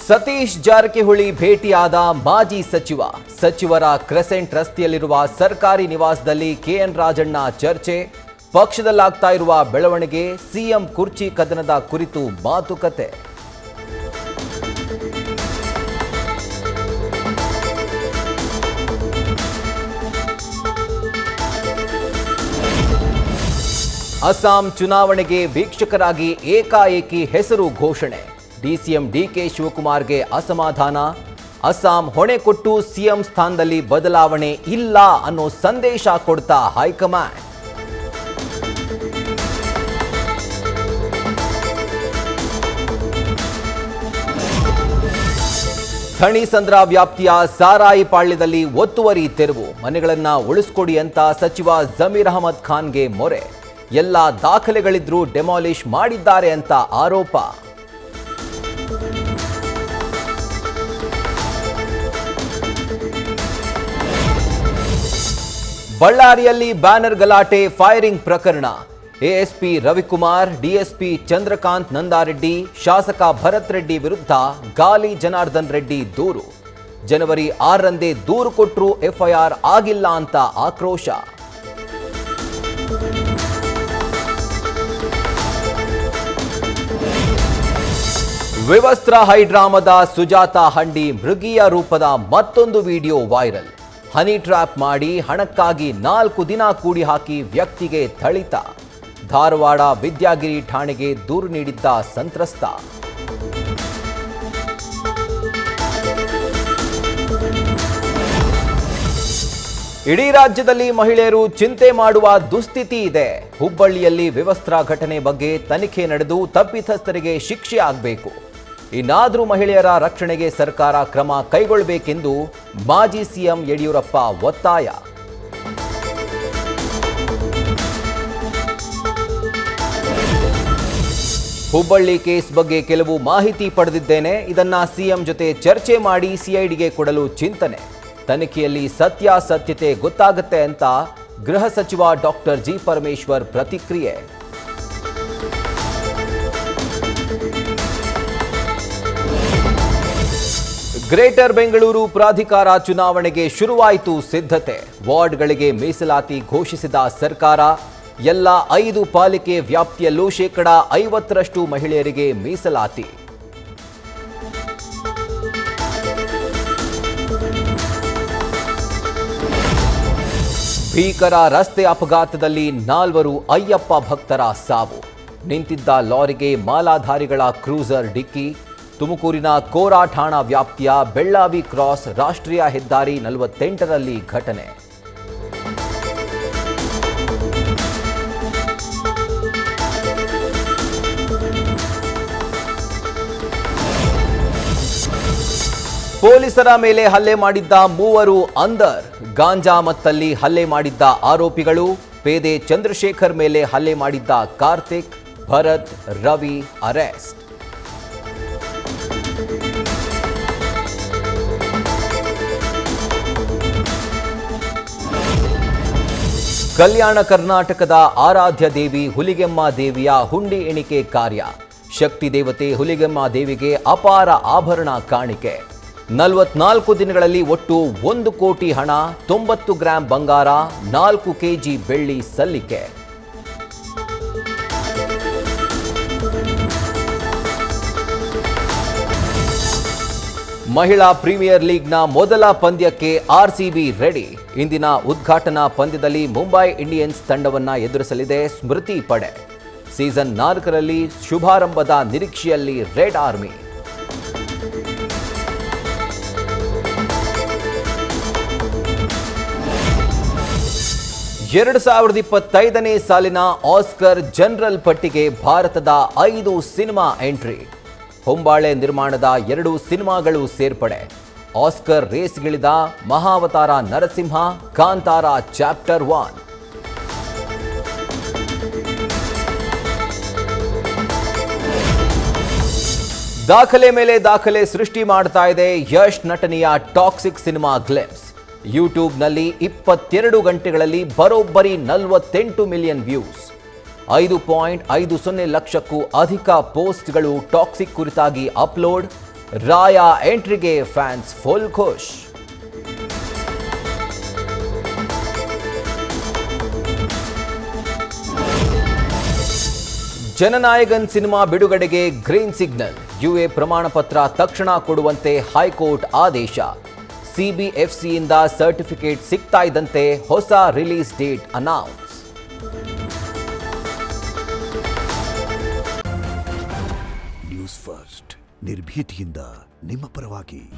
ಸತೀಶ್ ಜಾರಕಿಹೊಳಿ ಭೇಟಿಯಾದ ಮಾಜಿ ಸಚಿವರ ಕ್ರೆಸೆಂಟ್ ರಸ್ತೆಯಲ್ಲಿರುವ ಸರ್ಕಾರಿ ನಿವಾಸದಲ್ಲಿ ಕೆಎನ್ ರಾಜಣ್ಣ ಚರ್ಚೆ. ಪಕ್ಷದಲ್ಲಾಗ್ತಾ ಇರುವ ಬೆಳವಣಿಗೆ, ಸಿಎಂ ಕುರ್ಚಿ ಕದನದ ಕುರಿತು ಮಾತುಕತೆ. ಅಸ್ಸಾಂ ಚುನಾವಣೆಗೆ ವೀಕ್ಷಕರಾಗಿ ಏಕಾಏಕಿ ಹೆಸರು ಘೋಷಣೆ. ಡಿಸಿಎಂ ಡಿಕೆ ಶಿವಕುಮಾರ್ಗೆ ಅಸಮಾಧಾನ. ಅಸ್ಸಾಂ ಹೊಣೆ ಕೊಟ್ಟು ಸಿಎಂ ಸ್ಥಾನದಲ್ಲಿ ಬದಲಾವಣೆ ಇಲ್ಲ ಅನ್ನೋ ಸಂದೇಶ ಕೊಡ್ತಾ ಹೈಕಮಾಂಡ್. ಥಣಿಸಂದ್ರ ವ್ಯಾಪ್ತಿಯ ಸಾರಾಯಿ ಪಾಳ್ಯದಲ್ಲಿ ಒತ್ತುವರಿ ತೆರವು. ಮನೆಗಳನ್ನ ಉಳಿಸ್ಕೊಡಿ ಅಂತ ಸಚಿವ ಜಮೀರ್ ಅಹಮದ್ ಖಾನ್ಗೆ ಮೊರೆ. ಎಲ್ಲ ದಾಖಲೆಗಳಿದ್ರೂ ಡೆಮಾಲಿಷ್ ಮಾಡಿದ್ದಾರೆ ಅಂತ ಆರೋಪ. ಬಳ್ಳಾರಿಯಲ್ಲಿ ಬ್ಯಾನರ್ ಗಲಾಟೆ, ಫೈರಿಂಗ್ ಪ್ರಕರಣ. ಎಎಸ್ಪಿ ರವಿಕುಮಾರ್, ಡಿಎಸ್ಪಿ ಚಂದ್ರಕಾಂತ್ ನಂದಾರೆಡ್ಡಿ, ಶಾಸಕ ಭರತ್ ರೆಡ್ಡಿ ವಿರುದ್ಧ ಗಾಲಿ ಜನಾರ್ದನ್ ರೆಡ್ಡಿ ದೂರು. ಜನವರಿ 6ರಂದೇ ದೂರು ಕೊಟ್ಟರೂ ಎಫ್ಐಆರ್ ಆಗಿಲ್ಲ ಅಂತ ಆಕ್ರೋಶ. ವಿವಸ್ತ್ರ ಹೈಡ್ರಾಮದ ಸುಜಾತ ಹಂಡಿ ಮೃಗೀಯ ರೂಪದ ಮತ್ತೊಂದು ವಿಡಿಯೋ ವೈರಲ್. ಹನಿ ಟ್ರ್ಯಾಪ್ ಮಾಡಿ ಹಣಕ್ಕಾಗಿ 4 ದಿನ ಕೂಡಿ ಹಾಕಿ ವ್ಯಕ್ತಿಗೆ ಥಳಿತ. ಧಾರವಾಡ ವಿದ್ಯಾಗಿರಿ ಠಾಣೆಗೆ ದೂರು ನೀಡಿದ್ದ ಸಂತ್ರಸ್ತ. ಇಡೀ ರಾಜ್ಯದಲ್ಲಿ ಮಹಿಳೆಯರು ಚಿಂತೆ ಮಾಡುವ ದುಸ್ಥಿತಿ ಇದೆ. ಹುಬ್ಬಳ್ಳಿಯಲ್ಲಿ ವಿವಸ್ತ್ರ ಘಟನೆ ಬಗ್ಗೆ ತನಿಖೆ ನಡೆದು ತಪ್ಪಿತಸ್ಥರಿಗೆ ಶಿಕ್ಷೆ ಆಗಬೇಕು. ಇನ್ನಾದರೂ ಮಹಿಳೆಯರ ರಕ್ಷಣೆಗೆ ಸರ್ಕಾರ ಕ್ರಮ ಕೈಗೊಳ್ಳಬೇಕೆಂದು ಮಾಜಿ ಸಿಎಂ ಯಡಿಯೂರಪ್ಪ ಒತ್ತಾಯ. ಹುಬ್ಬಳ್ಳಿ ಕೇಸ್ ಬಗ್ಗೆ ಕೆಲವು ಮಾಹಿತಿ ಪಡೆದಿದ್ದೇನೆ. ಇದನ್ನ ಸಿಎಂ ಜೊತೆ ಚರ್ಚೆ ಮಾಡಿ ಸಿಐಡಿಗೆ ಕೊಡಲು ಚಿಂತನೆ. ತನಿಖೆಯಲ್ಲಿ ಸತ್ಯಾಸತ್ಯತೆ ಗೊತ್ತಾಗುತ್ತೆ ಅಂತ ಗೃಹ ಸಚಿವ ಡಾಕ್ಟರ್ ಜಿ ಪರಮೇಶ್ವರ್ ಪ್ರತಿಕ್ರಿಯೆ. ಗ್ರೇಟರ್ ಬೆಂಗಳೂರು ಪ್ರಾಧಿಕಾರ ಚುನಾವಣೆಗೆ ಶುರುವಾಯಿತು ಸಿದ್ಧತೆ. ವಾರ್ಡ್ಗಳಿಗೆ ಮೀಸಲಾತಿ ಘೋಷಿಸಿದ ಸರ್ಕಾರ. ಎಲ್ಲ 5 ಪಾಲಿಕೆ ವ್ಯಾಪ್ತಿಯಲ್ಲೂ 50% ಮಹಿಳೆಯರಿಗೆ ಮೀಸಲಾತಿ. ಭೀಕರ ರಸ್ತೆ ಅಪಘಾತದಲ್ಲಿ 4 ಅಯ್ಯಪ್ಪ ಭಕ್ತರ ಸಾವು. ನಿಂತಿದ್ದ ಲಾರಿಗೆ ಮಾಲಾಧಾರಿಗಳ ಕ್ರೂಸರ್ ಡಿಕ್ಕಿ. ತುಮಕೂರಿನ ಕೋರಾ ಠಾಣಾ ವ್ಯಾಪ್ತಿಯ ಬೆಳ್ಳಾವಿ ಕ್ರಾಸ್ ರಾಷ್ಟ್ರೀಯ ಹೆದ್ದಾರಿ 48ರಲ್ಲಿ ಘಟನೆ. ಪೊಲೀಸರ ಮೇಲೆ ಹಲ್ಲೆ ಮಾಡಿದ್ದ 3 ಅಂದರ್. ಗಾಂಜಾ ಮತ್ತಲ್ಲಿ ಹಲ್ಲೆ ಮಾಡಿದ್ದ ಆರೋಪಿಗಳು. ಪೇದೆ ಚಂದ್ರಶೇಖರ್ ಮೇಲೆ ಹಲ್ಲೆ ಮಾಡಿದ್ದ ಕಾರ್ತಿಕ್, ಭರತ್, ರವಿ ಅರೆಸ್ಟ್. ಕಲ್ಯಾಣ ಕರ್ನಾಟಕದ ಆರಾಧ್ಯ ದೇವಿ ಹುಲಿಗೆಮ್ಮ ದೇವಿಯ ಹುಂಡಿ ಎಣಿಕೆ ಕಾರ್ಯ. ಶಕ್ತಿ ದೇವತೆ ಹುಲಿಗೆಮ್ಮ ದೇವಿಗೆ ಅಪಾರ ಆಭರಣ ಕಾಣಿಕೆ. 44 ದಿನಗಳಲ್ಲಿ ಒಟ್ಟು 1 ಕೋಟಿ ಹಣ, 90 ಗ್ರಾಂ ಬಂಗಾರ, 4 ಕೆಜಿ ಬೆಳ್ಳಿ ಸಲ್ಲಿಕೆ. ಮಹಿಳಾ ಪ್ರೀಮಿಯರ್ ಲೀಗ್ನ ಮೊದಲ ಪಂದ್ಯಕ್ಕೆ ಆರ್ಸಿಬಿ ರೆಡಿ. ಇಂದಿನ ಉದ್ಘಾಟನಾ ಪಂದ್ಯದಲ್ಲಿ ಮುಂಬೈ ಇಂಡಿಯನ್ಸ್ ತಂಡವನ್ನ ಎದುರಿಸಲಿದೆ ಸ್ಮೃತಿ ಪಡೆ. ಸೀಸನ್ 4ರಲ್ಲಿ ಶುಭಾರಂಭದ ನಿರೀಕ್ಷೆಯಲ್ಲಿ ರೆಡ್ ಆರ್ಮಿ. ಎರಡು 2025ನೇ ಸಾಲಿನ ಆಸ್ಕರ್ ಜನರಲ್ ಪಟ್ಟಿಗೆ ಭಾರತದ 5 ಸಿನಿಮಾ ಎಂಟ್ರಿ. ಹೊಂಬಾಳೆ ನಿರ್ಮಾಣದ 2 ಸಿನಿಮಾಗಳು ಸೇರ್ಪಡೆ. ಆಸ್ಕರ್ ರೇಸ್ಗಿಳಿದ ಮಹಾವತಾರ ನರಸಿಂಹ, ಕಾಂತಾರ ಚಾಪ್ಟರ್ 1. ದಾಖಲೆ ಮೇಲೆ ದಾಖಲೆ ಸೃಷ್ಟಿ ಮಾಡ್ತಾ ಇದೆ ಯಶ್ ನಟನೆಯ ಟಾಕ್ಸಿಕ್ ಸಿನಿಮಾ ಗ್ಲಿಮ್ಸ್. ಯೂಟ್ಯೂಬ್ನಲ್ಲಿ 22 ಗಂಟೆಗಳಲ್ಲಿ ಬರೋಬ್ಬರಿ 48 ಮಿಲಿಯನ್ ವ್ಯೂಸ್. 5.50 ಲಕ್ಷಕ್ಕೂ ಅಧಿಕ ಪೋಸ್ಟ್ಗಳು ಟಾಕ್ಸಿಕ್ ಕುರಿತಾಗಿ ಅಪ್ಲೋಡ್. ರಾಯ ಎಂಟ್ರಿಗೆ ಫ್ಯಾನ್ಸ್ ಫುಲ್ ಖುಷ್. ಜನನಾಯಕನ್ ಸಿನಿಮಾ ಬಿಡುಗಡೆಗೆ ಗ್ರೀನ್ ಸಿಗ್ನಲ್. ಯುಎ ಪ್ರಮಾಣ ಪತ್ರ ತಕ್ಷಣ ಕೊಡುವಂತೆ ಹೈಕೋರ್ಟ್ ಆದೇಶ. ಸಿಬಿಎಫ್ಸಿಯಿಂದ ಸರ್ಟಿಫಿಕೇಟ್ ಸಿಗ್ತಾ ಇದ್ದಂತೆ ಹೊಸ release date announce. News first ನಿರ್ಭೀತಿಯಿಂದ ನಿಮ್ಮ ಪರವಾಗಿ.